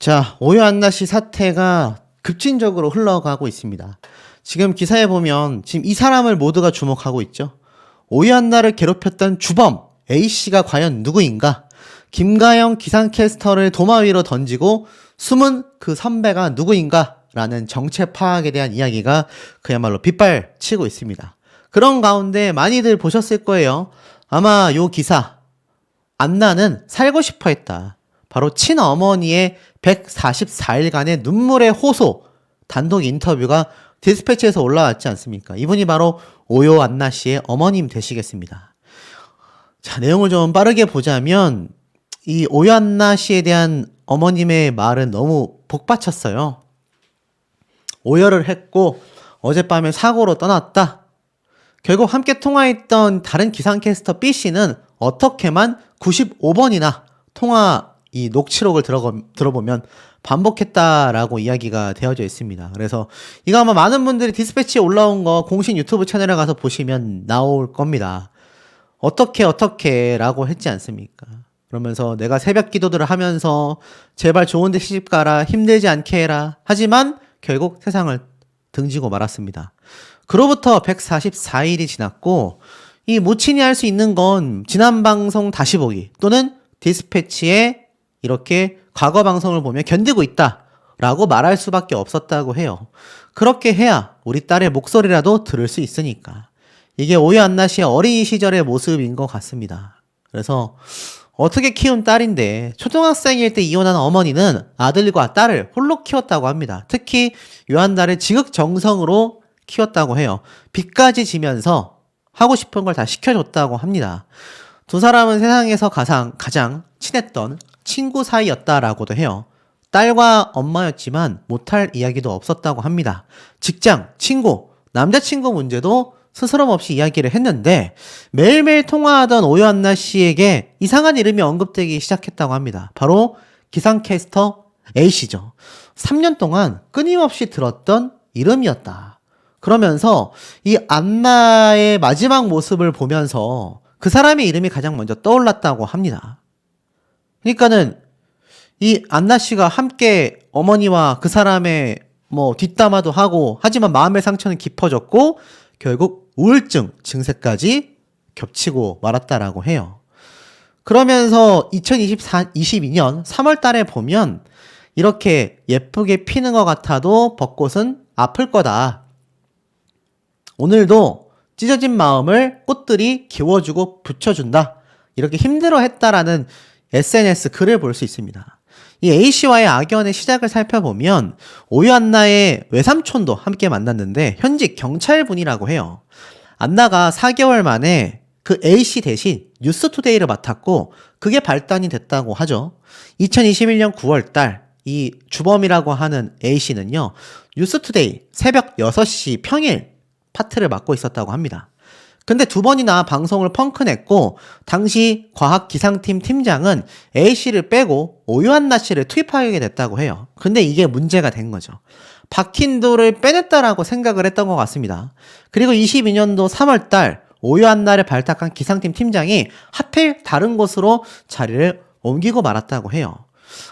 자, 오유안나 씨 사태가 급진적으로 흘러가고 있습니다. 지금 기사에 보면 지금 이 사람을 모두가 주목하고 있죠. 오유안나를 괴롭혔던 주범 A씨가 과연 누구인가? 김가영 기상캐스터를 도마 위로 던지고 숨은 그 선배가 누구인가? 라는 정체 파악에 대한 이야기가 그야말로 빗발치고 있습니다. 그런 가운데 많이들 보셨을 거예요. 아마 요 기사, 안나는 살고 싶어 했다. 바로 친어머니의 144일간의 눈물의 호소 단독 인터뷰가 디스패치에서 올라왔지 않습니까? 이분이 바로 오유안나 씨의 어머님 되시겠습니다. 자, 내용을 좀 빠르게 보자면 이 오유안나 씨에 대한 어머님의 말은 너무 복받쳤어요. 오열을 했고 어젯밤에 사고로 떠났다. 결국 함께 통화했던 다른 기상캐스터 B씨는 어떻게만 95번이나 통화 이 녹취록을 들어보면 반복했다라고 이야기가 되어져 있습니다. 그래서 이거 아마 많은 분들이 디스패치에 올라온 거 공식 유튜브 채널에 가서 보시면 나올 겁니다. 어떻게 라고 했지 않습니까? 그러면서 내가 새벽 기도들을 하면서 제발 좋은 데 시집 가라, 힘들지 않게 해라. 하지만 결국 세상을 등지고 말았습니다. 그로부터 144일이 지났고 이 모친이 할 수 있는 건 지난 방송 다시 보기 또는 디스패치에 이렇게 과거 방송을 보면 견디고 있다 라고 말할 수밖에 없었다고 해요. 그렇게 해야 우리 딸의 목소리라도 들을 수 있으니까. 이게 오유안나 씨의 어린 시절의 모습인 것 같습니다. 그래서 어떻게 키운 딸인데 초등학생일 때 이혼한 어머니는 아들과 딸을 홀로 키웠다고 합니다. 특히 요한나를 지극정성으로 키웠다고 해요. 빚까지 지면서 하고 싶은 걸 다 시켜줬다고 합니다. 두 사람은 세상에서 가장 친했던 친구 사이였다라고도 해요. 딸과 엄마였지만 못할 이야기도 없었다고 합니다. 직장, 친구, 남자친구 문제도 스스럼 없이 이야기를 했는데 매일매일 통화하던 오유안나 씨에게 이상한 이름이 언급되기 시작했다고 합니다. 바로 기상캐스터 A씨죠. 3년 동안 끊임없이 들었던 이름이었다. 그러면서 이 안나의 마지막 모습을 보면서 그 사람의 이름이 가장 먼저 떠올랐다고 합니다. 그러니까는 이 안나 씨가 함께 어머니와 그 사람의 뒷담화도 하고 하지만 마음의 상처는 깊어졌고 결국 우울증 증세까지 겹치고 말았다라고 해요. 그러면서 2022년 3월 달에 보면 이렇게 예쁘게 피는 것 같아도 벚꽃은 아플 거다. 오늘도 찢어진 마음을 꽃들이 기워주고 붙여준다. 이렇게 힘들어했다라는 SNS 글을 볼 수 있습니다. 이 A씨와의 악연의 시작을 살펴보면 오유안나의 외삼촌도 함께 만났는데 현직 경찰분이라고 해요. 안나가 4개월 만에 그 A씨 대신 뉴스투데이를 맡았고 그게 발단이 됐다고 하죠. 2021년 9월달 이 주범이라고 하는 A씨는요. 뉴스투데이 새벽 6시 평일 파트를 맡고 있었다고 합니다. 근데 2번이나 방송을 펑크냈고 당시 과학기상팀 팀장은 A씨를 빼고 오유안나 씨를 투입하게 됐다고 해요. 근데 이게 문제가 된 거죠. 박힌 돌을 빼냈다라고 생각을 했던 것 같습니다. 그리고 22년도 3월달 오유안나를 발탁한 기상팀 팀장이 하필 다른 곳으로 자리를 옮기고 말았다고 해요.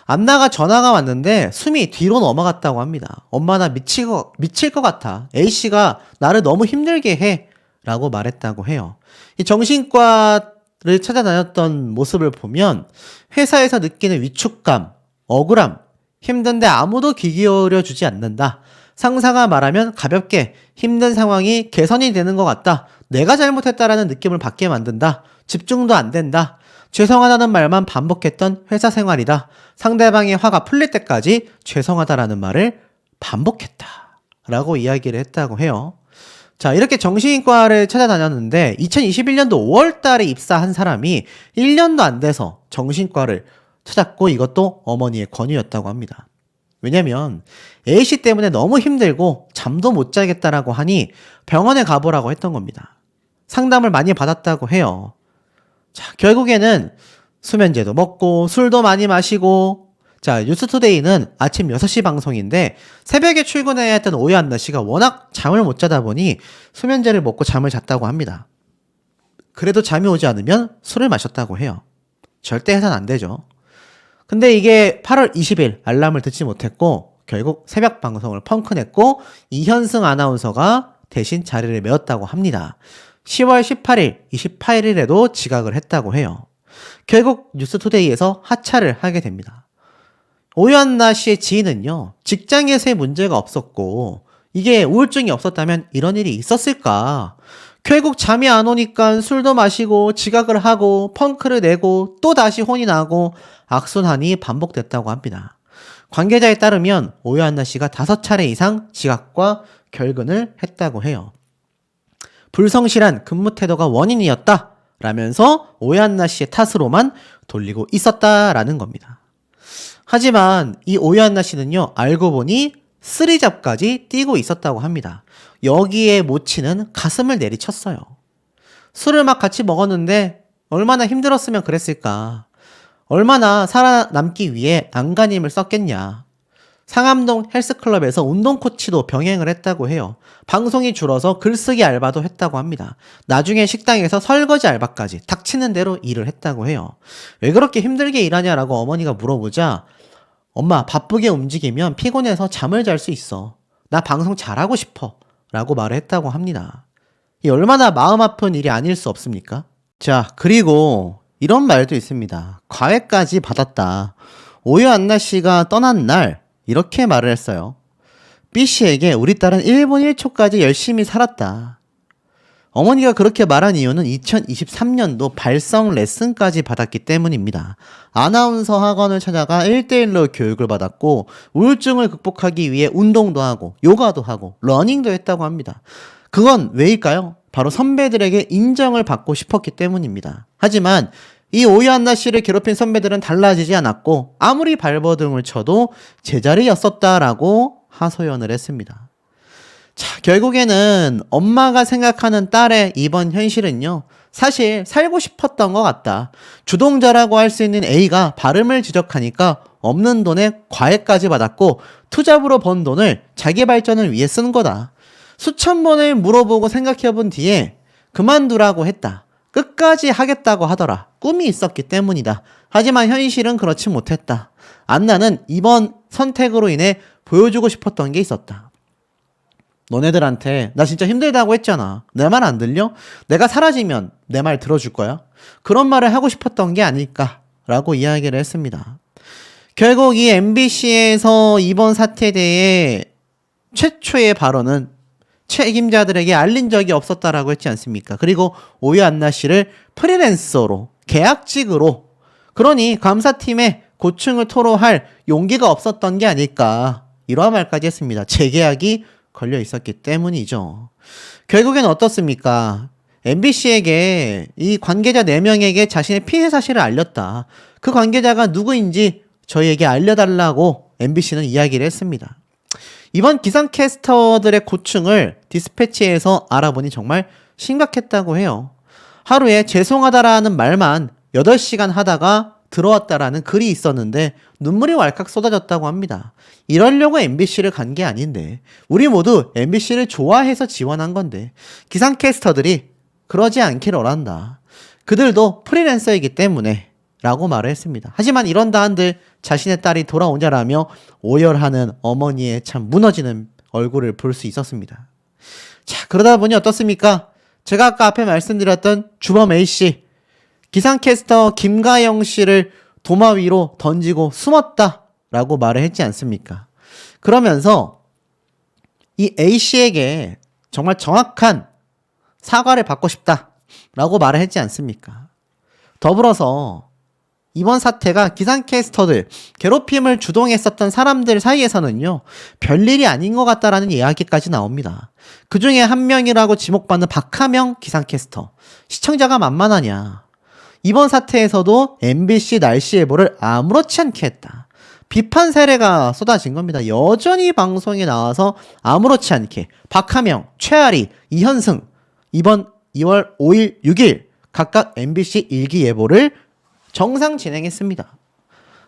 안나가 전화가 왔는데 숨이 뒤로 넘어갔다고 합니다. 엄마 나 미칠 것 같아. A씨가 나를 너무 힘들게 해. 라고 말했다고 해요. 이 정신과를 찾아다녔던 모습을 보면 회사에서 느끼는 위축감, 억울함, 힘든데 아무도 귀 기울여 주지 않는다. 상사가 말하면 가볍게 힘든 상황이 개선이 되는 것 같다. 내가 잘못했다라는 느낌을 받게 만든다. 집중도 안 된다. 죄송하다는 말만 반복했던 회사 생활이다. 상대방의 화가 풀릴 때까지 죄송하다라는 말을 반복했다. 라고 이야기를 했다고 해요. 자, 이렇게 정신과를 찾아다녔는데 2021년도 5월 달에 입사한 사람이 1년도 안 돼서 정신과를 찾았고 이것도 어머니의 권유였다고 합니다. 왜냐면 A씨 때문에 너무 힘들고 잠도 못 자겠다라고 하니 병원에 가보라고 했던 겁니다. 상담을 많이 받았다고 해요. 자, 결국에는 수면제도 먹고 술도 많이 마시고 자, 뉴스투데이는 아침 6시 방송인데 새벽에 출근해야 했던 오유안나 씨가 워낙 잠을 못 자다 보니 수면제를 먹고 잠을 잤다고 합니다. 그래도 잠이 오지 않으면 술을 마셨다고 해요. 절대 해서는 안 되죠. 근데 이게 8월 20일 알람을 듣지 못했고 결국 새벽 방송을 펑크냈고 이현승 아나운서가 대신 자리를 메웠다고 합니다. 10월 18일, 28일에도 지각을 했다고 해요. 결국 뉴스투데이에서 하차를 하게 됩니다. 오연나 씨의 지인은요, 직장에서의 문제가 없었고 이게 우울증이 없었다면 이런 일이 있었을까? 결국 잠이 안 오니까 술도 마시고 지각을 하고 펑크를 내고 또 다시 혼이 나고 악순환이 반복됐다고 합니다. 관계자에 따르면 오연나 씨가 5차례 이상 지각과 결근을 했다고 해요. 불성실한 근무 태도가 원인이었다 라면서 오연나 씨의 탓으로만 돌리고 있었다라는 겁니다. 하지만 이 오연나 씨는요, 알고 보니 쓰리잡까지 뛰고 있었다고 합니다. 여기에 모치는 가슴을 내리쳤어요. 술을 막 같이 먹었는데 얼마나 힘들었으면 그랬을까. 얼마나 살아남기 위해 안간힘을 썼겠냐. 상암동 헬스클럽에서 운동 코치도 병행을 했다고 해요. 방송이 줄어서 글쓰기 알바도 했다고 합니다. 나중에 식당에서 설거지 알바까지 닥치는 대로 일을 했다고 해요. 왜 그렇게 힘들게 일하냐라고 어머니가 물어보자 엄마 바쁘게 움직이면 피곤해서 잠을 잘 수 있어. 나 방송 잘하고 싶어. 라고 말을 했다고 합니다. 이 얼마나 마음 아픈 일이 아닐 수 없습니까? 자, 그리고 이런 말도 있습니다. 과외까지 받았다. 오연나 씨가 떠난 날 이렇게 말을 했어요. B씨에게 우리 딸은 1분 1초까지 열심히 살았다. 어머니가 그렇게 말한 이유는 2023년도 발성 레슨까지 받았기 때문입니다. 아나운서 학원을 찾아가 1대1로 교육을 받았고 우울증을 극복하기 위해 운동도 하고 요가도 하고 러닝도 했다고 합니다. 그건 왜일까요? 바로 선배들에게 인정을 받고 싶었기 때문입니다. 하지만 이 오연나 씨를 괴롭힌 선배들은 달라지지 않았고 아무리 발버둥을 쳐도 제자리였었다라고 하소연을 했습니다. 자, 결국에는 엄마가 생각하는 딸의 이번 현실은요, 사실 살고 싶었던 것 같다. 주동자라고 할 수 있는 A가 발음을 지적하니까 없는 돈에 과외까지 받았고 투잡으로 번 돈을 자기 발전을 위해 쓴 거다. 수천 번을 물어보고 생각해 본 뒤에 그만두라고 했다. 끝까지 하겠다고 하더라. 꿈이 있었기 때문이다. 하지만 현실은 그렇지 못했다. 안나는 이번 선택으로 인해 보여주고 싶었던 게 있었다. 너네들한테 나 진짜 힘들다고 했잖아. 내 말 안 들려? 내가 사라지면 내 말 들어줄 거야? 그런 말을 하고 싶었던 게 아닐까라고 이야기를 했습니다. 결국 이 MBC에서 이번 사태에 대해 최초의 발언은 책임자들에게 알린 적이 없었다라고 했지 않습니까? 그리고 오연나 씨를 프리랜서로 계약직으로 그러니 감사팀에 고충을 토로할 용기가 없었던 게 아닐까 이러한 말까지 했습니다. 재계약이 걸려 있었기 때문이죠. 결국엔 어떻습니까? MBC에게 이 관계자 4명에게 자신의 피해 사실을 알렸다. 그 관계자가 누구인지 저희에게 알려달라고 MBC는 이야기를 했습니다. 이번 기상캐스터들의 고충을 디스패치에서 알아보니 정말 심각했다고 해요. 하루에 죄송하다라는 말만 8시간 하다가 들어왔다라는 글이 있었는데 눈물이 왈칵 쏟아졌다고 합니다. 이러려고 MBC를 간 게 아닌데 우리 모두 MBC를 좋아해서 지원한 건데 기상캐스터들이 그러지 않기를 원한다. 그들도 프리랜서이기 때문에 라고 말을 했습니다. 하지만 이런다 한들 자신의 딸이 돌아오냐라며 오열하는 어머니의 참 무너지는 얼굴을 볼 수 있었습니다. 자, 그러다 보니 어떻습니까? 제가 아까 앞에 말씀드렸던 주범 A씨 기상캐스터 김가영 씨를 도마 위로 던지고 숨었다라고 말을 했지 않습니까? 그러면서 이 A씨에게 정말 정확한 사과를 받고 싶다라고 말을 했지 않습니까? 더불어서 이번 사태가 기상캐스터들, 괴롭힘을 주동했었던 사람들 사이에서는요, 별일이 아닌 것 같다라는 이야기까지 나옵니다. 그 중에 한 명이라고 지목받는 박하명 기상캐스터. 시청자가 만만하냐. 이번 사태에서도 MBC 날씨 예보를 아무렇지 않게 했다. 비판 세례가 쏟아진 겁니다. 여전히 방송에 나와서 아무렇지 않게 박하명, 최아리, 이현승 이번 2월 5일, 6일 각각 MBC 일기예보를 정상 진행했습니다.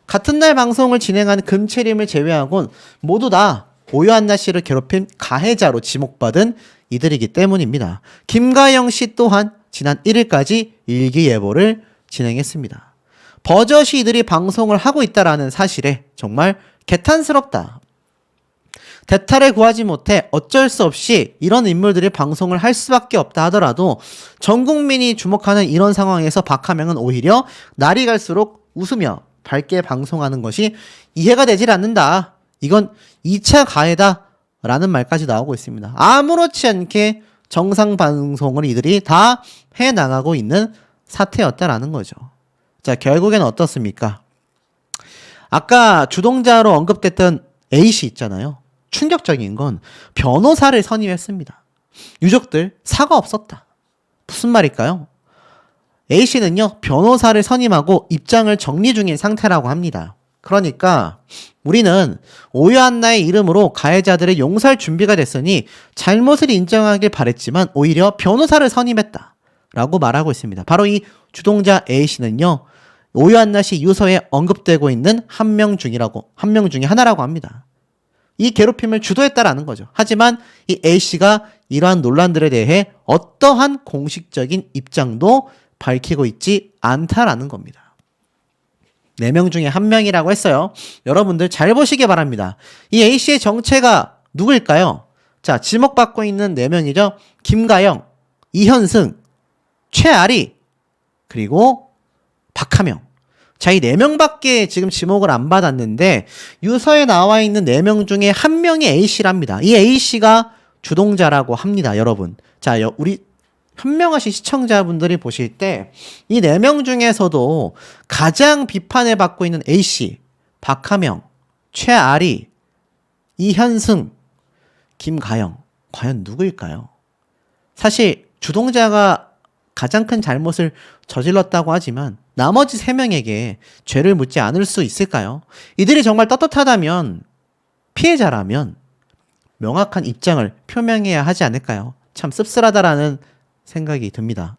같은 날 방송을 진행한 금채림을 제외하곤 모두 다 오연나 씨를 괴롭힌 가해자로 지목받은 이들이기 때문입니다. 김가영 씨 또한 지난 1일까지 일기예보를 진행했습니다. 버젓이 이들이 방송을 하고 있다라는 사실에 정말 개탄스럽다. 대타를 구하지 못해 어쩔 수 없이 이런 인물들이 방송을 할 수밖에 없다 하더라도 전 국민이 주목하는 이런 상황에서 박하명은 오히려 날이 갈수록 웃으며 밝게 방송하는 것이 이해가 되질 않는다. 이건 2차 가해다 라는 말까지 나오고 있습니다. 아무렇지 않게 정상 방송을 이들이 다 해나가고 있는 사태였다라는 거죠. 자, 결국엔 어떻습니까? 아까 주동자로 언급됐던 A씨 있잖아요. 충격적인 건 변호사를 선임했습니다. 유족들 사과 없었다. 무슨 말일까요? A씨는요, 변호사를 선임하고 입장을 정리 중인 상태라고 합니다. 그러니까 우리는 오유한나의 이름으로 가해자들의 용서할 준비가 됐으니 잘못을 인정하길 바랬지만 오히려 변호사를 선임했다 라고 말하고 있습니다. 바로 이 주동자 A씨는요, 오유한나 씨 유서에 언급되고 있는 한 명 중에 하나라고 합니다. 이 괴롭힘을 주도했다라는 거죠. 하지만 이 A씨가 이러한 논란들에 대해 어떠한 공식적인 입장도 밝히고 있지 않다라는 겁니다. 4명 중에 1명이라고 했어요. 여러분들 잘 보시기 바랍니다. 이 A씨의 정체가 누구일까요? 자, 지목받고 있는 4명이죠. 김가영, 이현승, 최아리, 그리고 박하명. 자, 이 4명밖에 지금 지목을 안 받았는데 유서에 나와 있는 4명 중에 1명이 A씨랍니다. 이 A씨가 주동자라고 합니다, 여러분. 자, 우리 현명하신 시청자분들이 보실 때 이 4명 중에서도 가장 비판을 받고 있는 A씨, 박하명, 최아리, 이현승, 김가영, 과연 누구일까요? 사실 주동자가 가장 큰 잘못을 저질렀다고 하지만 나머지 3명에게 죄를 묻지 않을 수 있을까요? 이들이 정말 떳떳하다면, 피해자라면 명확한 입장을 표명해야 하지 않을까요? 참 씁쓸하다라는 생각이 듭니다.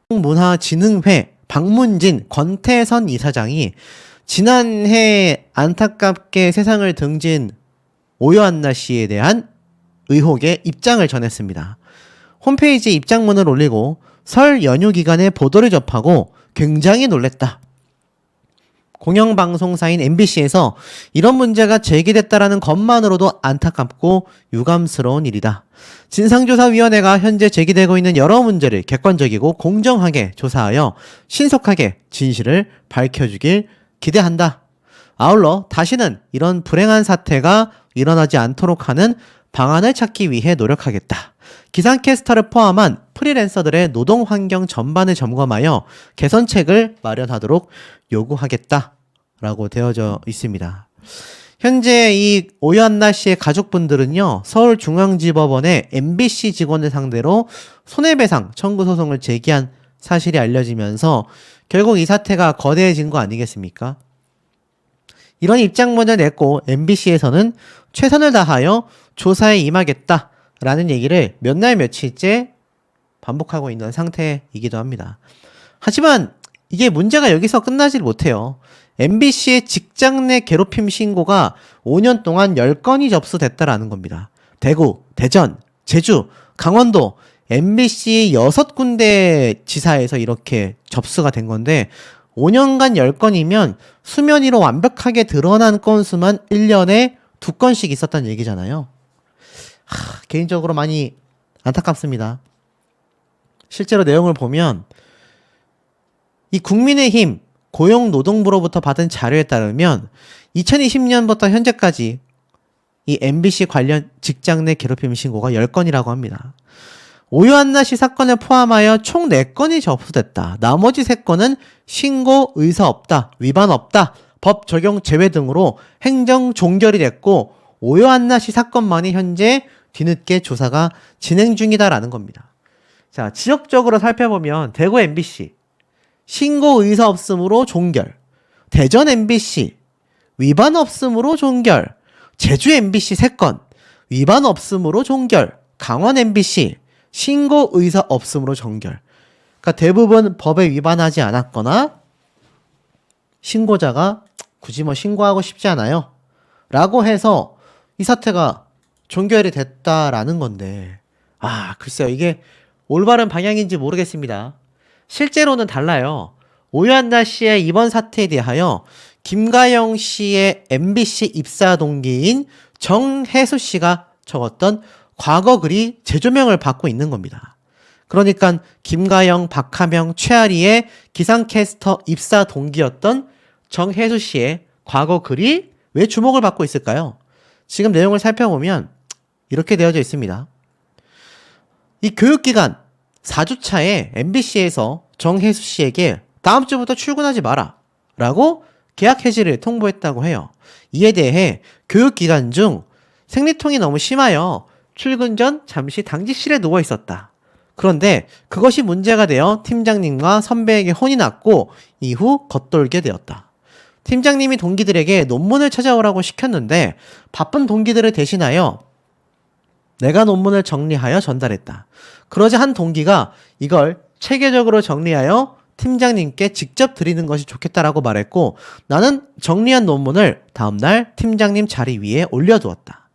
문화진흥회 박문진 권태선 이사장이 지난해 안타깝게 세상을 등진 오유한나 씨에 대한 의혹에 입장을 전했습니다. 홈페이지에 입장문을 올리고 설 연휴 기간에 보도를 접하고 굉장히 놀랬다. 공영방송사인 MBC에서 이런 문제가 제기됐다라는 것만으로도 안타깝고 유감스러운 일이다. 진상조사위원회가 현재 제기되고 있는 여러 문제를 객관적이고 공정하게 조사하여 신속하게 진실을 밝혀주길 기대한다. 아울러 다시는 이런 불행한 사태가 일어나지 않도록 하는 방안을 찾기 위해 노력하겠다. 기상캐스터를 포함한 프리랜서들의 노동 환경 전반을 점검하여 개선책을 마련하도록 요구하겠다 라고 되어져 있습니다. 현재 이 오유한나 씨의 가족분들은요, 서울중앙지법원에 MBC 직원을 상대로 손해배상 청구 소송을 제기한 사실이 알려지면서 결국 이 사태가 거대해진 거 아니겠습니까? 이런 입장문을 냈고 MBC에서는 최선을 다하여 조사에 임하겠다 라는 얘기를 몇 날 며칠째 반복하고 있는 상태이기도 합니다. 하지만 이게 문제가 여기서 끝나질 못해요. MBC의 직장 내 괴롭힘 신고가 5년 동안 10건이 접수됐다라는 겁니다. 대구, 대전, 제주, 강원도, MBC 6군데 지사에서 이렇게 접수가 된 건데 5년간 10건이면 수면 위로 완벽하게 드러난 건수만 1년에 2건씩 있었다는 얘기잖아요. 개인적으로 많이 안타깝습니다. 실제로 내용을 보면 이 국민의힘 고용노동부로부터 받은 자료에 따르면 2020년부터 현재까지 이 MBC 관련 직장 내 괴롭힘 신고가 10건이라고 합니다. 오유한나 씨 사건을 포함하여 총 4건이 접수됐다. 나머지 3건은 신고 의사 없다, 위반 없다, 법 적용 제외 등으로 행정 종결이 됐고 오유한나 씨 사건만이 현재 뒤늦게 조사가 진행 중이다라는 겁니다. 자, 지역적으로 살펴보면 대구 MBC 신고 의사 없음으로 종결, 대전 MBC 위반 없음으로 종결, 제주 MBC 3건 위반 없음으로 종결, 강원 MBC 신고 의사 없음으로 종결. 그러니까 대부분 법에 위반하지 않았거나 신고자가 굳이 뭐 신고하고 싶지 않아요 라고 해서 이 사태가 종결이 됐다라는 건데, 글쎄요, 이게 올바른 방향인지 모르겠습니다. 실제로는 달라요. 오유한나 씨의 이번 사태에 대하여 김가영 씨의 MBC 입사 동기인 정혜수 씨가 적었던 과거 글이 재조명을 받고 있는 겁니다. 그러니까 김가영, 박하명, 최아리의 기상캐스터 입사 동기였던 정혜수 씨의 과거 글이 왜 주목을 받고 있을까요? 지금 내용을 살펴보면 이렇게 되어져 있습니다. 이 교육기간 4주차에 MBC에서 정혜수 씨에게 다음 주부터 출근하지 마라 라고 계약 해지를 통보했다고 해요. 이에 대해 교육기간 중 생리통이 너무 심하여 출근 전 잠시 당직실에 누워 있었다. 그런데 그것이 문제가 되어 팀장님과 선배에게 혼이 났고 이후 겉돌게 되었다. 팀장님이 동기들에게 논문을 찾아오라고 시켰는데 바쁜 동기들을 대신하여 내가 논문을 정리하여 전달했다. 그러자 한 동기가 이걸 체계적으로 정리하여 팀장님께 직접 드리는 것이 좋겠다라고 말했고 나는 정리한 논문을 다음날 팀장님 자리 위에 올려두었다.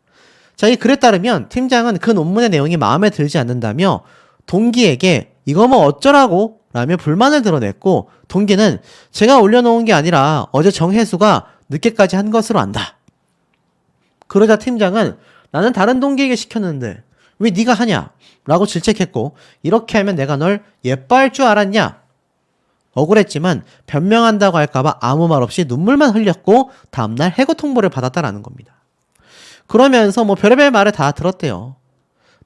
자, 이 글에 따르면 팀장은 그 논문의 내용이 마음에 들지 않는다며 동기에게 이거 뭐 어쩌라고? 라며 불만을 드러냈고 동기는 제가 올려놓은 게 아니라 어제 정혜수가 늦게까지 한 것으로 안다. 그러자 팀장은 나는 다른 동기에게 시켰는데 왜 네가 하냐? 라고 질책했고 이렇게 하면 내가 널 예뻐할 줄 알았냐? 억울했지만 변명한다고 할까봐 아무 말 없이 눈물만 흘렸고 다음날 해고 통보를 받았다라는 겁니다. 그러면서 뭐 별의별 말을 다 들었대요.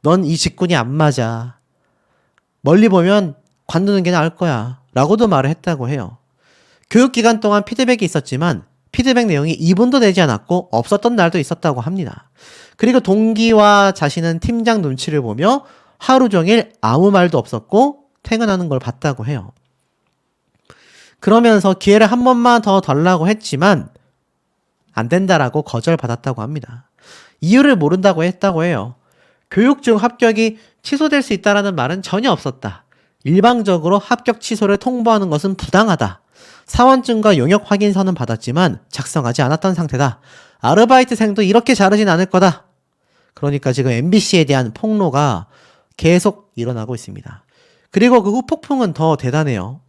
넌 이 직군이 안 맞아. 멀리 보면 관두는 게 나을 거야. 라고도 말을 했다고 해요. 교육기간 동안 피드백이 있었지만 피드백 내용이 2분도 되지 않았고 없었던 날도 있었다고 합니다. 그리고 동기와 자신은 팀장 눈치를 보며 하루 종일 아무 말도 없었고 퇴근하는 걸 봤다고 해요. 그러면서 기회를 한 번만 더 달라고 했지만 안 된다라고 거절받았다고 합니다. 이유를 모른다고 했다고 해요. 교육 중 합격이 취소될 수 있다는 말은 전혀 없었다. 일방적으로 합격 취소를 통보하는 것은 부당하다. 사원증과 용역 확인서는 받았지만 작성하지 않았던 상태다. 아르바이트생도 이렇게 자르진 않을 거다. 그러니까 지금 MBC에 대한 폭로가 계속 일어나고 있습니다. 그리고 그 후폭풍은 더 대단해요.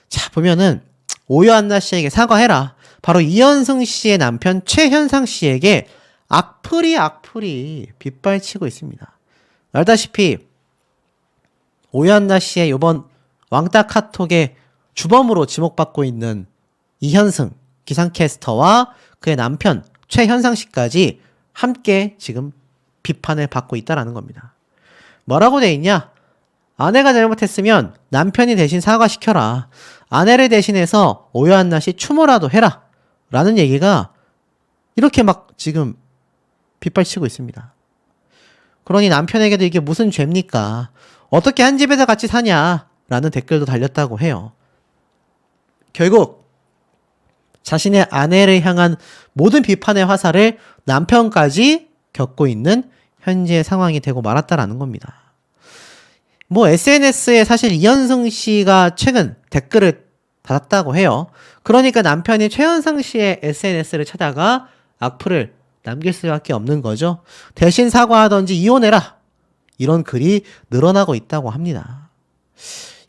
자, 보면은 오유한나 씨에게 사과해라. 바로 이현승 씨의 남편 최현상 씨에게 악플이 빗발치고 있습니다. 알다시피 오유한나 씨의 이번 왕따 카톡의 주범으로 지목받고 있는 이현승 기상캐스터와 그의 남편 최현상 씨까지 함께 지금 비판을 받고 있다는 겁니다. 뭐라고 돼 있냐? 아내가 잘못했으면 남편이 대신 사과시켜라. 아내를 대신해서 오유한나 씨 추모라도 해라. 라는 얘기가 이렇게 막 지금 빗발치고 있습니다. 그러니 남편에게도 이게 무슨 죄입니까? 어떻게 한 집에서 같이 사냐? 라는 댓글도 달렸다고 해요. 결국 자신의 아내를 향한 모든 비판의 화살을 남편까지 겪고 있는 현재의 상황이 되고 말았다라는 겁니다. 뭐 SNS에 사실 이현승 씨가 최근 댓글을 달았다고 해요. 그러니까 남편이 최현상 씨의 SNS를 찾아가 악플을 남길 수밖에 없는 거죠. 대신 사과하던지 이혼해라. 이런 글이 늘어나고 있다고 합니다.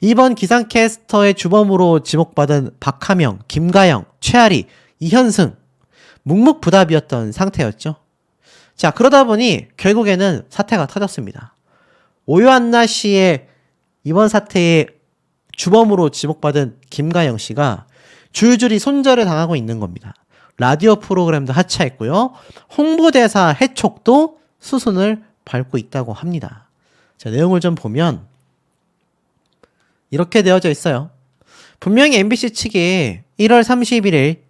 이번 기상캐스터의 주범으로 지목받은 박하명, 김가영, 최아리, 이현승 묵묵부답이었던 상태였죠. 자, 그러다 보니 결국에는 사태가 터졌습니다. 오유한나 씨의 이번 사태의 주범으로 지목받은 김가영 씨가 줄줄이 손절을 당하고 있는 겁니다. 라디오 프로그램도 하차했고요. 홍보대사 해촉도 수순을 밟고 있다고 합니다. 자, 내용을 좀 보면 이렇게 되어져 있어요. 분명히 MBC 측이 1월 31일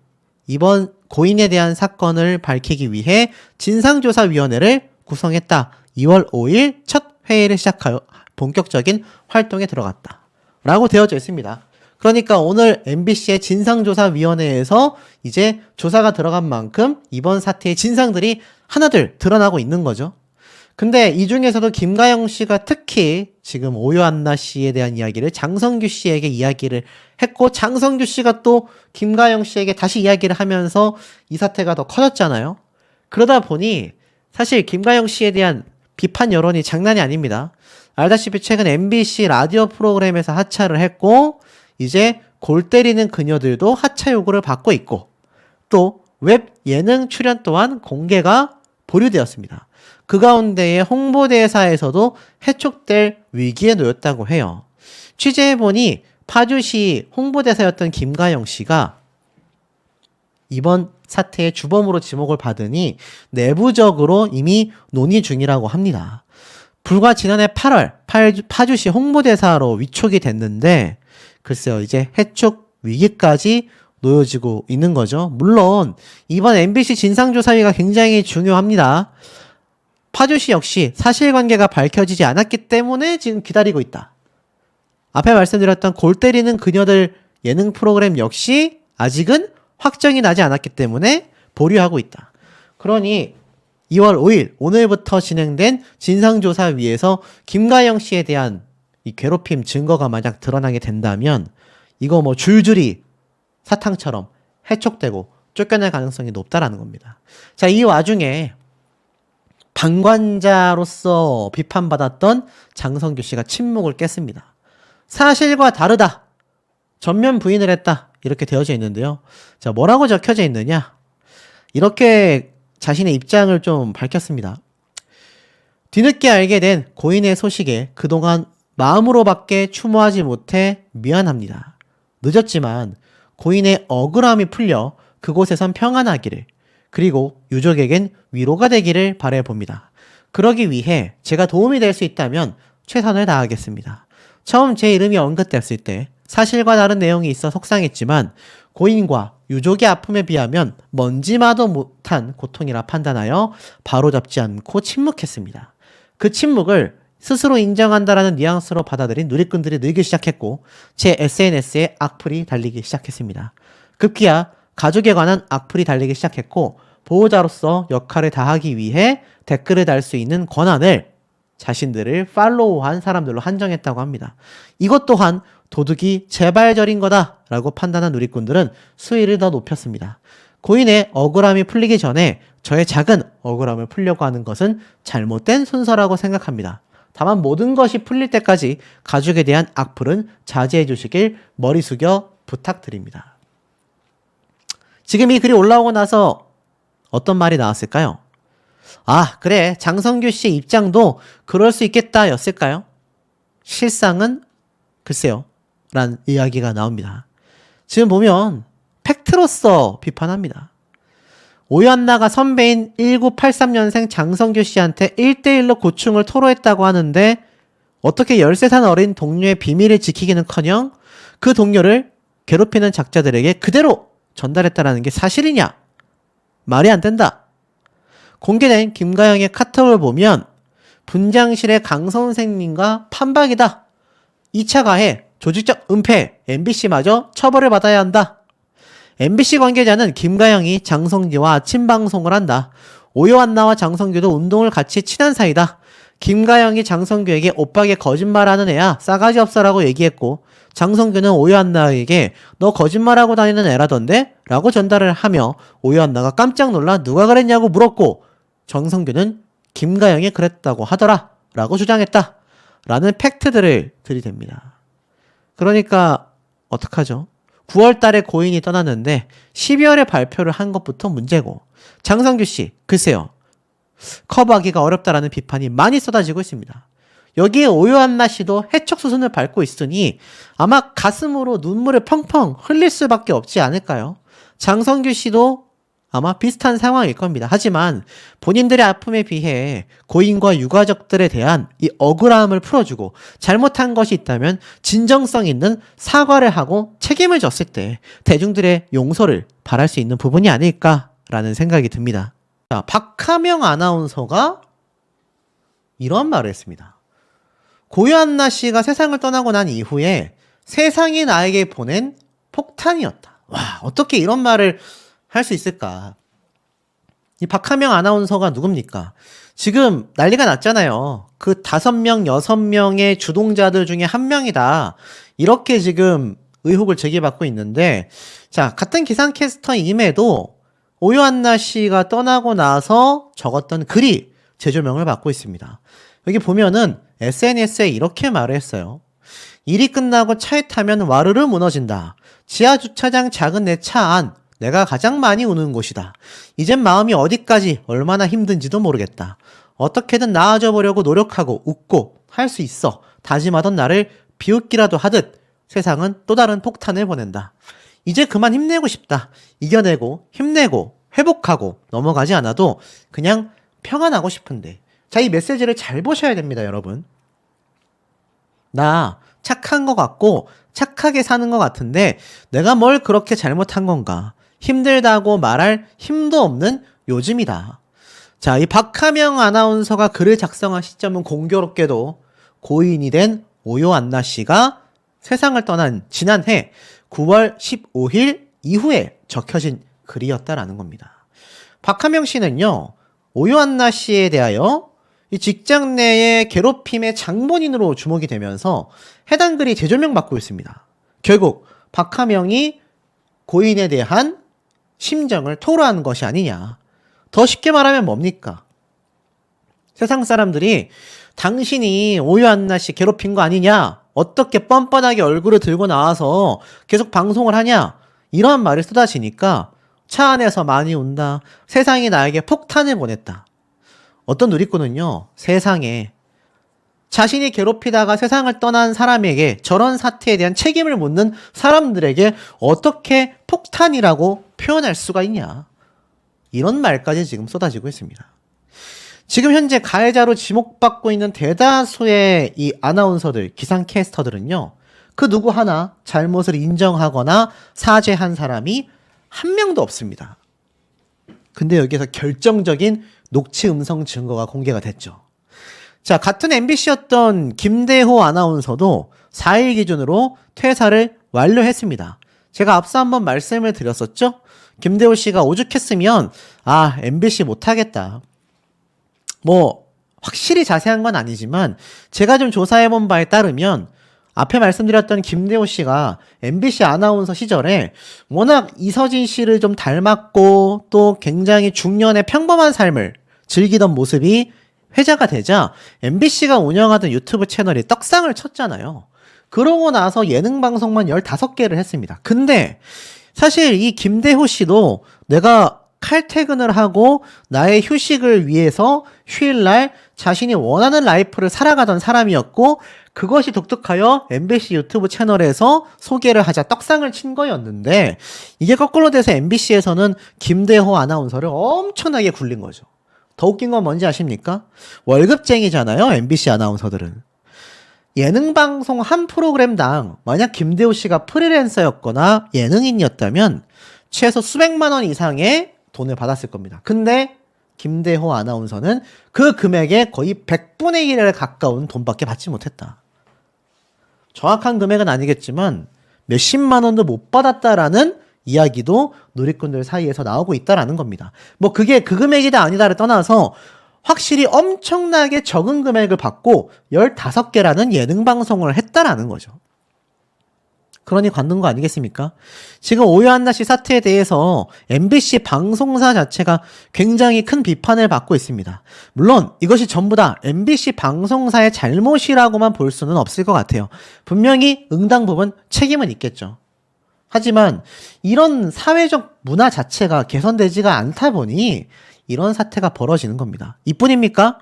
이번 고인에 대한 사건을 밝히기 위해 진상조사위원회를 구성했다. 2월 5일 첫 회의를 시작하여 본격적인 활동에 들어갔다. 라고 되어져 있습니다. 그러니까 오늘 MBC의 진상조사위원회에서 이제 조사가 들어간 만큼 이번 사태의 진상들이 하나둘 드러나고 있는 거죠. 근데 이 중에서도 김가영 씨가 특히 지금 오유한나 씨에 대한 이야기를 장성규 씨에게 이야기를 했고 장성규 씨가 또 김가영 씨에게 다시 이야기를 하면서 이 사태가 더 커졌잖아요. 그러다 보니 사실 김가영 씨에 대한 비판 여론이 장난이 아닙니다. 알다시피 최근 MBC 라디오 프로그램에서 하차를 했고 이제 골 때리는 그녀들도 하차 요구를 받고 있고 또 웹 예능 출연 또한 공개가 보류되었습니다. 그 가운데에 홍보대사에서도 해촉될 위기에 놓였다고 해요. 취재해보니 파주시 홍보대사였던 김가영 씨가 이번 사태의 주범으로 지목을 받으니 내부적으로 이미 논의 중이라고 합니다. 불과 지난해 8월 파주시 홍보대사로 위촉이 됐는데 글쎄요, 이제 해촉 위기까지 놓여지고 있는 거죠. 물론 이번 MBC 진상조사위가 굉장히 중요합니다. 파주시 역시 사실관계가 밝혀지지 않았기 때문에 지금 기다리고 있다. 앞에 말씀드렸던 골 때리는 그녀들 예능 프로그램 역시 아직은 확정이 나지 않았기 때문에 보류하고 있다. 그러니 2월 5일 오늘부터 진행된 진상조사위에서 김가영 씨에 대한 이 괴롭힘 증거가 만약 드러나게 된다면 이거 뭐 줄줄이 사탕처럼 해촉되고 쫓겨날 가능성이 높다라는 겁니다. 자, 이 와중에 방관자로서 비판받았던 장성규 씨가 침묵을 깼습니다. 사실과 다르다. 전면 부인을 했다. 이렇게 되어져 있는데요. 자, 뭐라고 적혀져 있느냐? 이렇게 자신의 입장을 좀 밝혔습니다. 뒤늦게 알게 된 고인의 소식에 그동안 마음으로밖에 추모하지 못해 미안합니다. 늦었지만 고인의 억울함이 풀려 그곳에선 평안하기를 그리고 유족에겐 위로가 되기를 바라봅니다. 그러기 위해 제가 도움이 될 수 있다면 최선을 다하겠습니다. 처음 제 이름이 언급됐을 때 사실과 다른 내용이 있어 속상했지만 고인과 유족의 아픔에 비하면 먼지마도 못한 고통이라 판단하여 바로잡지 않고 침묵했습니다. 그 침묵을 스스로 인정한다라는 뉘앙스로 받아들인 누리꾼들이 늘기 시작했고 제 SNS에 악플이 달리기 시작했습니다. 급기야 가족에 관한 악플이 달리기 시작했고 보호자로서 역할을 다하기 위해 댓글을 달 수 있는 권한을 자신들을 팔로우한 사람들로 한정했다고 합니다. 이것 또한 도둑이 재발절인 거다라고 판단한 누리꾼들은 수위를 더 높였습니다. 고인의 억울함이 풀리기 전에 저의 작은 억울함을 풀려고 하는 것은 잘못된 순서라고 생각합니다. 다만 모든 것이 풀릴 때까지 가족에 대한 악플은 자제해 주시길 머리 숙여 부탁드립니다. 지금 이 글이 올라오고 나서 어떤 말이 나왔을까요? 아, 그래. 장성규 씨의 입장도 그럴 수 있겠다 였을까요? 실상은 글쎄요. 라는 이야기가 나옵니다. 지금 보면 팩트로서 비판합니다. 오연나가 선배인 1983년생 장성규 씨한테 1대1로 고충을 토로했다고 하는데 어떻게 13살 어린 동료의 비밀을 지키기는커녕 그 동료를 괴롭히는 작자들에게 그대로 전달했다는 게 사실이냐? 말이 안 된다. 공개된 김가영의 카톡을 보면 분장실의 강 선생님과 판박이다. 2차 가해, 조직적 은폐, MBC마저 처벌을 받아야 한다. MBC 관계자는 김가영이 장성규와 아침 방송을 한다. 오요한나와 장성규도 운동을 같이 친한 사이다. 김가영이 장성규에게 오빠에게 거짓말하는 애야 싸가지 없어라고 얘기했고 장성규는 오요한나에게 너 거짓말하고 다니는 애라던데? 라고 전달을 하며 오요한나가 깜짝 놀라 누가 그랬냐고 물었고 장성규는 김가영이 그랬다고 하더라 라고 주장했다 라는 팩트들을 들이댑니다. 그러니까 어떡하죠? 9월 달에 고인이 떠났는데 12월에 발표를 한 것부터 문제고 장성규 씨 글쎄요. 커버하기가 어렵다라는 비판이 많이 쏟아지고 있습니다. 여기에 오요한나 씨도 해촉 수순을 밟고 있으니 아마 가슴으로 눈물을 펑펑 흘릴 수밖에 없지 않을까요? 장성규 씨도 아마 비슷한 상황일 겁니다. 하지만 본인들의 아픔에 비해 고인과 유가족들에 대한 이 억울함을 풀어주고 잘못한 것이 있다면 진정성 있는 사과를 하고 책임을 졌을 때 대중들의 용서를 바랄 수 있는 부분이 아닐까라는 생각이 듭니다. 자, 박하명 아나운서가 이런 말을 했습니다. 고요한나 씨가 세상을 떠나고 난 이후에 세상이 나에게 보낸 폭탄이었다. 와, 어떻게 이런 말을 할 수 있을까? 이 박하명 아나운서가 누굽니까? 지금 난리가 났잖아요. 그 5명, 6명의 주동자들 중에 한 명이다. 이렇게 지금 의혹을 제기받고 있는데, 자, 같은 기상캐스터임에도 오요한나 씨가 떠나고 나서 적었던 글이 재조명을 받고 있습니다. 여기 보면은 SNS에 이렇게 말을 했어요. 일이 끝나고 차에 타면 와르르 무너진다. 지하 주차장 작은 내 차 안, 내가 가장 많이 우는 곳이다. 이젠 마음이 어디까지 얼마나 힘든지도 모르겠다. 어떻게든 나아져 보려고 노력하고 웃고 할 수 있어. 다짐하던 나를 비웃기라도 하듯 세상은 또 다른 폭탄을 보낸다. 이제 그만 힘내고 싶다. 이겨내고 힘내고 회복하고 넘어가지 않아도 그냥 평안하고 싶은데. 자, 이 메시지를 잘 보셔야 됩니다, 여러분. 나 착한 것 같고 착하게 사는 것 같은데 내가 뭘 그렇게 잘못한 건가? 힘들다고 말할 힘도 없는 요즘이다. 자, 이 박하명 아나운서가 글을 작성한 시점은 공교롭게도 고인이 된 오요안나 씨가 세상을 떠난 지난해 9월 15일 이후에 적혀진 글이었다라는 겁니다. 박하명 씨는요, 오요안나 씨에 대하여 이 직장 내의 괴롭힘의 장본인으로 주목이 되면서 해당 글이 재조명받고 있습니다. 결국 박하명이 고인에 대한 심정을 토로한 것이 아니냐. 더 쉽게 말하면 뭡니까? 세상 사람들이 당신이 오요안나 씨 괴롭힌 거 아니냐? 어떻게 뻔뻔하게 얼굴을 들고 나와서 계속 방송을 하냐? 이런 말을 쏟아지니까 차 안에서 많이 운다. 세상이 나에게 폭탄을 보냈다. 어떤 누리꾼은요, 세상에 자신이 괴롭히다가 세상을 떠난 사람에게 저런 사태에 대한 책임을 묻는 사람들에게 어떻게 폭탄이라고 표현할 수가 있냐. 이런 말까지 지금 쏟아지고 있습니다. 지금 현재 가해자로 지목받고 있는 대다수의 이 아나운서들, 기상캐스터들은요, 그 누구 하나 잘못을 인정하거나 사죄한 사람이 한 명도 없습니다. 근데 여기서 결정적인 녹취 음성 증거가 공개가 됐죠. 자, 같은 MBC였던 김대호 아나운서도 4일 기준으로 퇴사를 완료했습니다. 제가 앞서 한번 말씀을 드렸었죠? 김대호 씨가 오죽했으면 MBC 못하겠다. 뭐 확실히 자세한 건 아니지만 제가 좀 조사해본 바에 따르면 앞에 말씀드렸던 김대호 씨가 MBC 아나운서 시절에 워낙 이서진 씨를 좀 닮았고 또 굉장히 중년의 평범한 삶을 즐기던 모습이 회자가 되자 MBC가 운영하던 유튜브 채널이 떡상을 쳤잖아요. 그러고 나서 예능 방송만 15개를 했습니다. 근데 사실 이 김대호 씨도 내가 칼퇴근을 하고 나의 휴식을 위해서 휴일날 자신이 원하는 라이프를 살아가던 사람이었고 그것이 독특하여 MBC 유튜브 채널에서 소개를 하자 떡상을 친 거였는데 이게 거꾸로 돼서 MBC에서는 김대호 아나운서를 엄청나게 굴린 거죠. 더 웃긴 건 뭔지 아십니까? 월급쟁이잖아요, MBC 아나운서들은. 예능 방송 한 프로그램당 만약 김대호 씨가 프리랜서였거나 예능인이었다면 최소 수백만 원 이상의 돈을 받았을 겁니다. 근데 김대호 아나운서는 그 금액의 거의 100분의 1에 가까운 돈밖에 받지 못했다. 정확한 금액은 아니겠지만 몇십만 원도 못 받았다라는 이야기도 누리꾼들 사이에서 나오고 있다라는 겁니다. 뭐 그게 그 금액이다 아니다를 떠나서 확실히 엄청나게 적은 금액을 받고 15개라는 예능 방송을 했다라는 거죠. 그러니 갖는 거 아니겠습니까? 지금 오요안나 씨 사태에 대해서 MBC 방송사 자체가 굉장히 큰 비판을 받고 있습니다. 물론 이것이 전부 다 MBC 방송사의 잘못이라고만 볼 수는 없을 것 같아요. 분명히 응당 부분 책임은 있겠죠. 하지만 이런 사회적 문화 자체가 개선되지가 않다 보니 이런 사태가 벌어지는 겁니다. 이뿐입니까?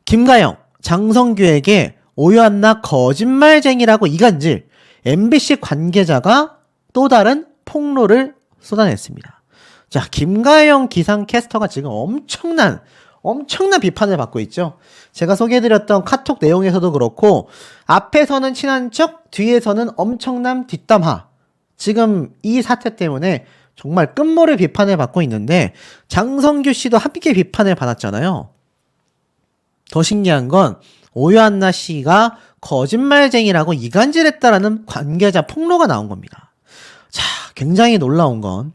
김가영, 장성규에게 오요안나 거짓말쟁이라고 이간질 MBC 관계자가 또 다른 폭로를 쏟아냈습니다. 자, 김가영 기상캐스터가 지금 엄청난 비판을 받고 있죠. 제가 소개해드렸던 카톡 내용에서도 그렇고 앞에서는 친한 척, 뒤에서는 엄청난 뒷담화. 지금 이 사태 때문에 정말 끝모를 비판을 받고 있는데 장성규 씨도 함께 비판을 받았잖아요. 더 신기한 건 오요안나 씨가 거짓말쟁이라고 이간질했다라는 관계자 폭로가 나온 겁니다. 자, 굉장히 놀라운 건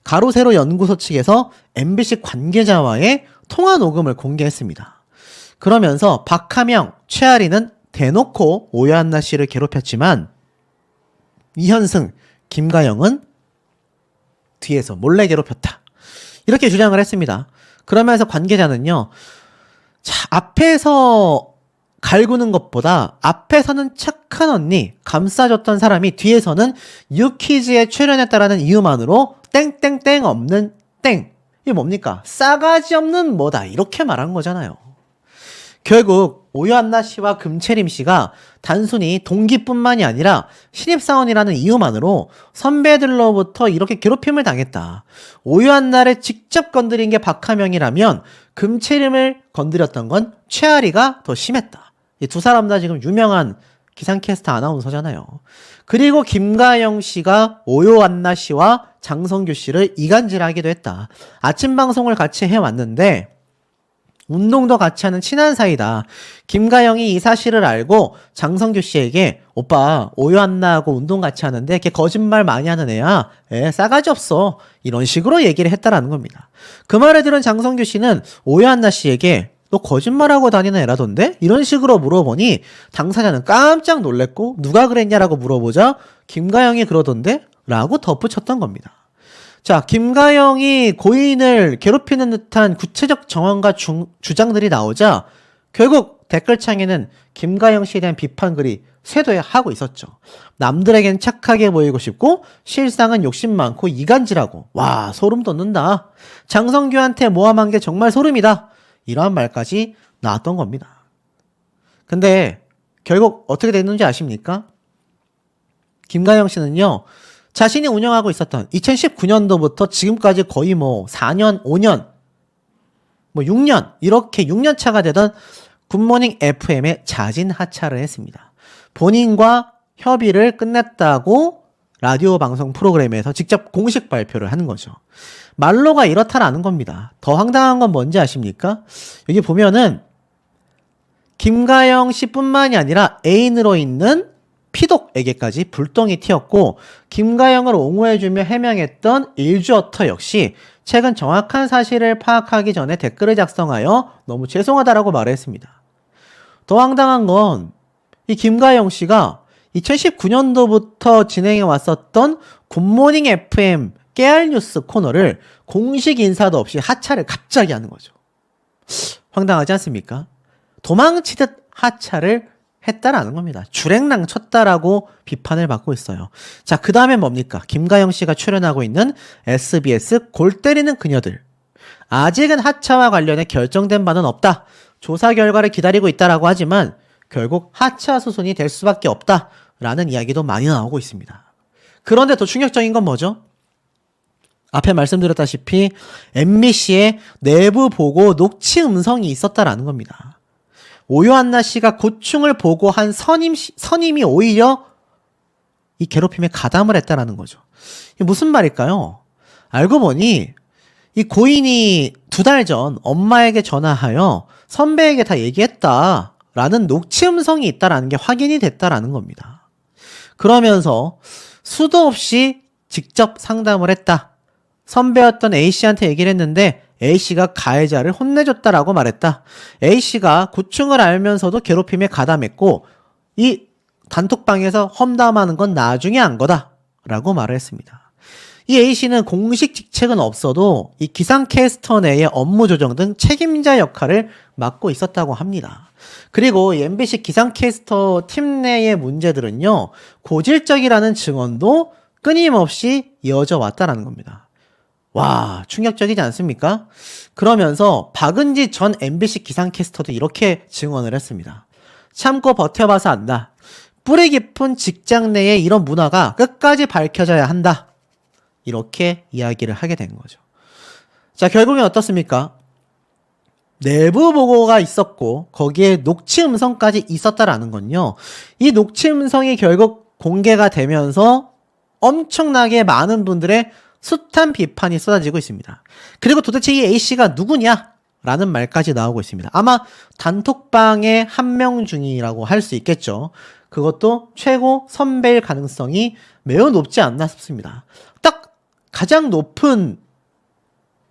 가로세로 연구소 측에서 MBC 관계자와의 통화 녹음을 공개했습니다. 그러면서 박하명, 최아리는 대놓고 오요안나 씨를 괴롭혔지만 이현승, 김가영은 뒤에서 몰래 괴롭혔다. 이렇게 주장을 했습니다. 그러면서 관계자는요. 자, 앞에서 갈구는 것보다 앞에서는 착한 언니, 감싸줬던 사람이 뒤에서는 유퀴즈에 출연했다라는 이유만으로 땡땡땡 없는 땡. 이게 뭡니까? 싸가지 없는 뭐다. 이렇게 말한 거잖아요. 결국 오유한나 씨와 금채림 씨가 단순히 동기뿐만이 아니라 신입사원이라는 이유만으로 선배들로부터 이렇게 괴롭힘을 당했다. 오유한나를 직접 건드린 게 박하명이라면 금채림을 건드렸던 건 최아리가 더 심했다. 이 두 사람 다 지금 유명한 기상캐스터 아나운서잖아요. 그리고 김가영 씨가 오유한나 씨와 장성규 씨를 이간질하기도 했다. 아침 방송을 같이 해왔는데 운동도 같이 하는 친한 사이다. 김가영이 이 사실을 알고 장성규 씨에게 오빠 오유한나하고 운동 같이 하는데 걔 거짓말 많이 하는 애야. 싸가지 없어. 이런 식으로 얘기를 했다라는 겁니다. 그 말을 들은 장성규 씨는 오유한나 씨에게 너 거짓말하고 다니는 애라던데? 이런 식으로 물어보니 당사자는 깜짝 놀랬고 누가 그랬냐라고 물어보자 김가영이 그러던데? 라고 덧붙였던 겁니다. 자, 김가영이 고인을 괴롭히는 듯한 구체적 정황과 주장들이 나오자 결국 댓글창에는 김가영 씨에 대한 비판 글이 쇄도하고 있었죠. 남들에겐 착하게 보이고 싶고 실상은 욕심 많고 이간질하고 와 소름 돋는다. 장성규한테 모함한 게 정말 소름이다. 이러한 말까지 나왔던 겁니다. 근데 결국 어떻게 됐는지 아십니까? 김가영 씨는요. 자신이 운영하고 있었던 2019년도부터 지금까지 거의 4년, 5년, 6년 이렇게 6년 차가 되던 굿모닝 FM에 자진 하차를 했습니다. 본인과 협의를 끝냈다고 라디오 방송 프로그램에서 직접 공식 발표를 하는 거죠. 말로가 이렇다라는 겁니다. 더 황당한 건 뭔지 아십니까? 여기 보면은 김가영 씨뿐만이 아니라 애인으로 있는 피독에게까지 불똥이 튀었고 김가영을 옹호해주며 해명했던 일주어터 역시 최근 정확한 사실을 파악하기 전에 댓글을 작성하여 너무 죄송하다라고 말했습니다. 더 황당한 건 이 김가영 씨가 2019년도부터 진행해 왔었던 굿모닝 FM 깨알뉴스 코너를 공식 인사도 없이 하차를 갑자기 하는 거죠. 황당하지 않습니까? 도망치듯 하차를 했다라는 겁니다. 주랭랑 쳤다라고 비판을 받고 있어요. 자, 그 다음에 뭡니까? 김가영 씨가 출연하고 있는 SBS 골 때리는 그녀들. 아직은 하차와 관련해 결정된 바는 없다. 조사 결과를 기다리고 있다라고 하지만 결국 하차 수순이 될 수밖에 없다라는 이야기도 많이 나오고 있습니다. 그런데 더 충격적인 건 뭐죠? 앞에 말씀드렸다시피 MBC의 내부 보고 녹취 음성이 있었다라는 겁니다. 오유한나 씨가 고충을 보고한 선임이 오히려 이 괴롭힘에 가담을 했다라는 거죠. 이게 무슨 말일까요? 알고 보니 이 고인이 2달 전 엄마에게 전화하여 선배에게 다 얘기했다라는 녹취 음성이 있다라는 게 확인이 됐다라는 겁니다. 그러면서 수도 없이 직접 상담을 했다. 선배였던 A씨한테 얘기를 했는데 A씨가 가해자를 혼내줬다라고 말했다. A씨가 고충을 알면서도 괴롭힘에 가담했고 이 단톡방에서 험담하는 건 나중에 한 거다 라고 말을 했습니다. 이 A씨는 공식 직책은 없어도 이 기상캐스터 내의 업무 조정 등 책임자 역할을 맡고 있었다고 합니다. 그리고 이 MBC 기상캐스터 팀 내의 문제들은요. 고질적이라는 증언도 끊임없이 이어져 왔다라는 겁니다. 와, 충격적이지 않습니까? 그러면서 박은지 전 MBC 기상캐스터도 이렇게 증언을 했습니다. 참고 버텨봐서 안다. 뿌리 깊은 직장 내에 이런 문화가 끝까지 밝혀져야 한다. 이렇게 이야기를 하게 된 거죠. 자, 결국엔 어떻습니까? 내부 보고가 있었고 거기에 녹취 음성까지 있었다라는 건요. 이 녹취 음성이 결국 공개가 되면서 엄청나게 많은 분들의 숱한 비판이 쏟아지고 있습니다. 그리고 도대체 이 A씨가 누구냐? 라는 말까지 나오고 있습니다. 아마 단톡방의 한 명 중이라고 할 수 있겠죠. 그것도 최고 선배일 가능성이 매우 높지 않나 싶습니다. 딱 가장 높은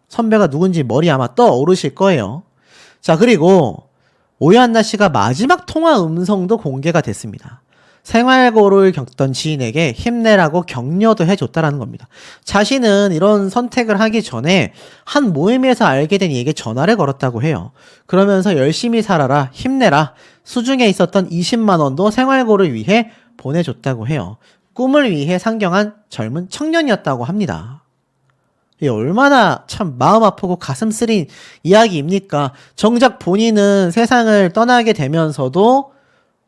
선배가 누군지 머리 아마 떠오르실 거예요. 자, 그리고 오유한나 씨가 마지막 통화 음성도 공개가 됐습니다. 생활고를 겪던 지인에게 힘내라고 격려도 해줬다라는 겁니다. 자신은 이런 선택을 하기 전에 한 모임에서 알게 된 이에게 전화를 걸었다고 해요. 그러면서 열심히 살아라, 힘내라, 수중에 있었던 20만 원도 생활고를 위해 보내줬다고 해요. 꿈을 위해 상경한 젊은 청년이었다고 합니다. 이 얼마나 참 마음 아프고 가슴 쓰린 이야기입니까? 정작 본인은 세상을 떠나게 되면서도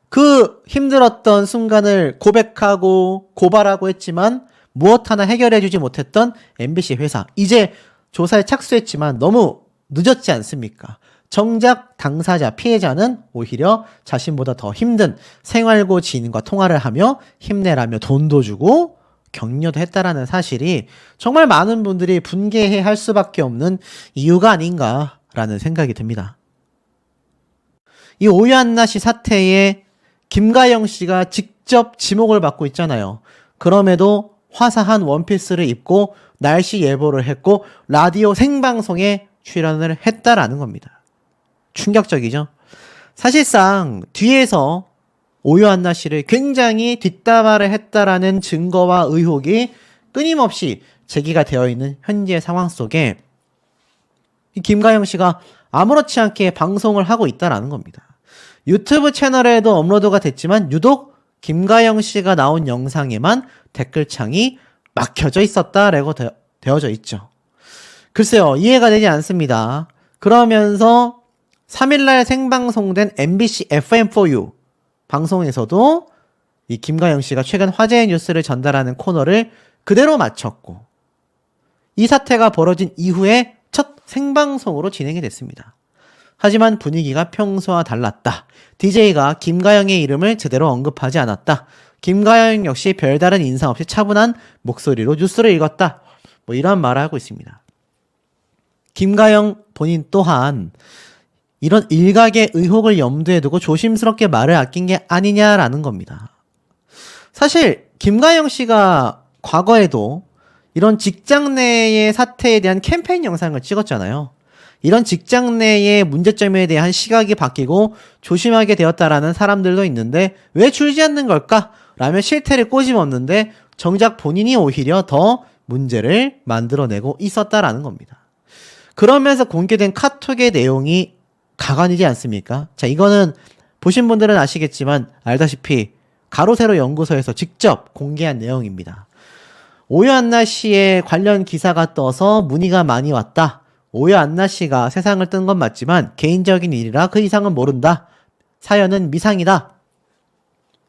그 힘들었던 순간을 고백하고 고발하고 했지만 무엇 하나 해결해주지 못했던 MBC 회사. 이제 조사에 착수했지만 너무 늦었지 않습니까? 정작 당사자, 피해자는 오히려 자신보다 더 힘든 생활고 지인과 통화를 하며 힘내라며 돈도 주고 격려도 했다라는 사실이 정말 많은 분들이 분개해 할 수밖에 없는 이유가 아닌가라는 생각이 듭니다. 이 오유한나 씨 사태에 김가영 씨가 직접 지목을 받고 있잖아요. 그럼에도 화사한 원피스를 입고 날씨 예보를 했고 라디오 생방송에 출연을 했다라는 겁니다. 충격적이죠. 사실상 뒤에서 오유한나 씨를 굉장히 뒷담화를 했다라는 증거와 의혹이 끊임없이 제기가 되어 있는 현재 상황 속에 이 김가영 씨가 아무렇지 않게 방송을 하고 있다라는 겁니다. 유튜브 채널에도 업로드가 됐지만 유독 김가영 씨가 나온 영상에만 댓글창이 막혀져 있었다라고 되어져 있죠. 글쎄요, 이해가 되지 않습니다. 그러면서 3일날 생방송된 MBC FM4U 방송에서도 이 김가영 씨가 최근 화제의 뉴스를 전달하는 코너를 그대로 마쳤고 이 사태가 벌어진 이후에 첫 생방송으로 진행이 됐습니다. 하지만 분위기가 평소와 달랐다. DJ가 김가영의 이름을 제대로 언급하지 않았다. 김가영 역시 별다른 인상 없이 차분한 목소리로 뉴스를 읽었다. 뭐 이런 말을 하고 있습니다. 김가영 본인 또한 이런 일각의 의혹을 염두에 두고 조심스럽게 말을 아낀 게 아니냐라는 겁니다. 사실 김가영 씨가 과거에도 이런 직장 내의 사태에 대한 캠페인 영상을 찍었잖아요. 이런 직장 내의 문제점에 대한 시각이 바뀌고 조심하게 되었다라는 사람들도 있는데 왜 줄지 않는 걸까? 라며 실태를 꼬집었는데 정작 본인이 오히려 더 문제를 만들어내고 있었다라는 겁니다. 그러면서 공개된 카톡의 내용이 가관이지 않습니까? 자, 이거는 보신 분들은 아시겠지만 알다시피 가로세로 연구소에서 직접 공개한 내용입니다. 오유한나 씨의 관련 기사가 떠서 문의가 많이 왔다. 오유한나 씨가 세상을 뜬 건 맞지만 개인적인 일이라 그 이상은 모른다. 사연은 미상이다.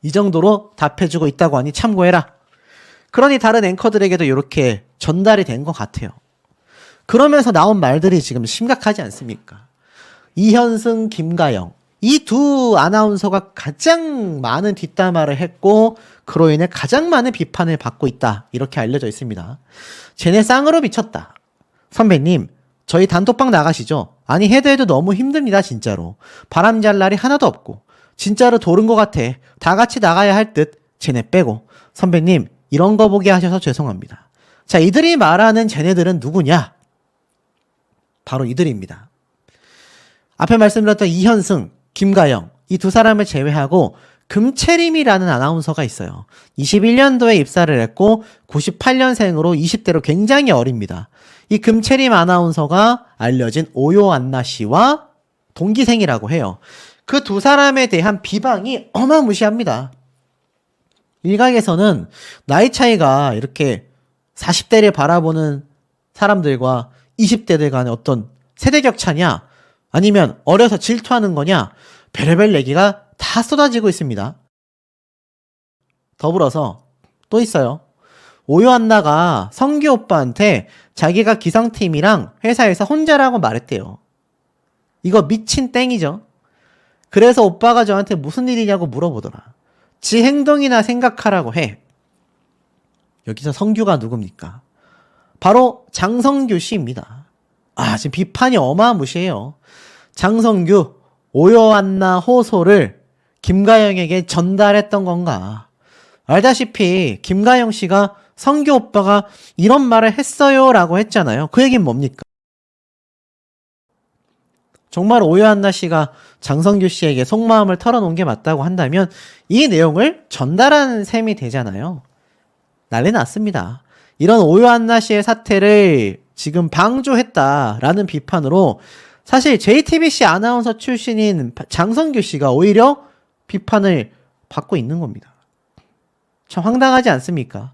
이 정도로 답해주고 있다고 하니 참고해라. 그러니 다른 앵커들에게도 이렇게 전달이 된 것 같아요. 그러면서 나온 말들이 지금 심각하지 않습니까? 이현승, 김가영 이 두 아나운서가 가장 많은 뒷담화를 했고 그로 인해 가장 많은 비판을 받고 있다. 이렇게 알려져 있습니다. 쟤네 쌍으로 미쳤다. 선배님 저희 단톡방 나가시죠? 아니 해도 해도 너무 힘듭니다 진짜로. 바람 잘 날이 하나도 없고 진짜로 도른 것 같아. 다 같이 나가야 할 듯. 쟤네 빼고. 선배님 이런 거 보게 하셔서 죄송합니다. 자, 이들이 말하는 쟤네들은 누구냐? 바로 이들입니다. 앞에 말씀드렸던 이현승, 김가영 이 두 사람을 제외하고 금채림이라는 아나운서가 있어요. 21년도에 입사를 했고 98년생으로 20대로 굉장히 어립니다. 이 금채림 아나운서가 알려진 오유한나 씨와 동기생이라고 해요. 그 두 사람에 대한 비방이 어마무시합니다. 일각에서는 나이 차이가 이렇게 40대를 바라보는 사람들과 20대들 간의 어떤 세대 격차냐 아니면 어려서 질투하는 거냐 별의별 얘기가 다 쏟아지고 있습니다. 더불어서 또 있어요. 오유한나가 성규 오빠한테 자기가 기상팀이랑 회사에서 혼자라고 말했대요. 이거 미친 땡이죠. 그래서 오빠가 저한테 무슨 일이냐고 물어보더라. 지 행동이나 생각하라고 해. 여기서 성규가 누굽니까? 바로 장성규 씨입니다. 지금 비판이 어마무시해요. 장성규, 오유한나 호소를 김가영에게 전달했던 건가? 알다시피 김가영 씨가 성규 오빠가 이런 말을 했어요 라고 했잖아요. 그 얘기는 뭡니까? 정말 오연나 씨가 장성규 씨에게 속마음을 털어놓은 게 맞다고 한다면 이 내용을 전달하는 셈이 되잖아요. 난리 났습니다. 이런 오연나 씨의 사태를 지금 방조했다라는 비판으로 사실 JTBC 아나운서 출신인 장성규 씨가 오히려 비판을 받고 있는 겁니다. 참 황당하지 않습니까?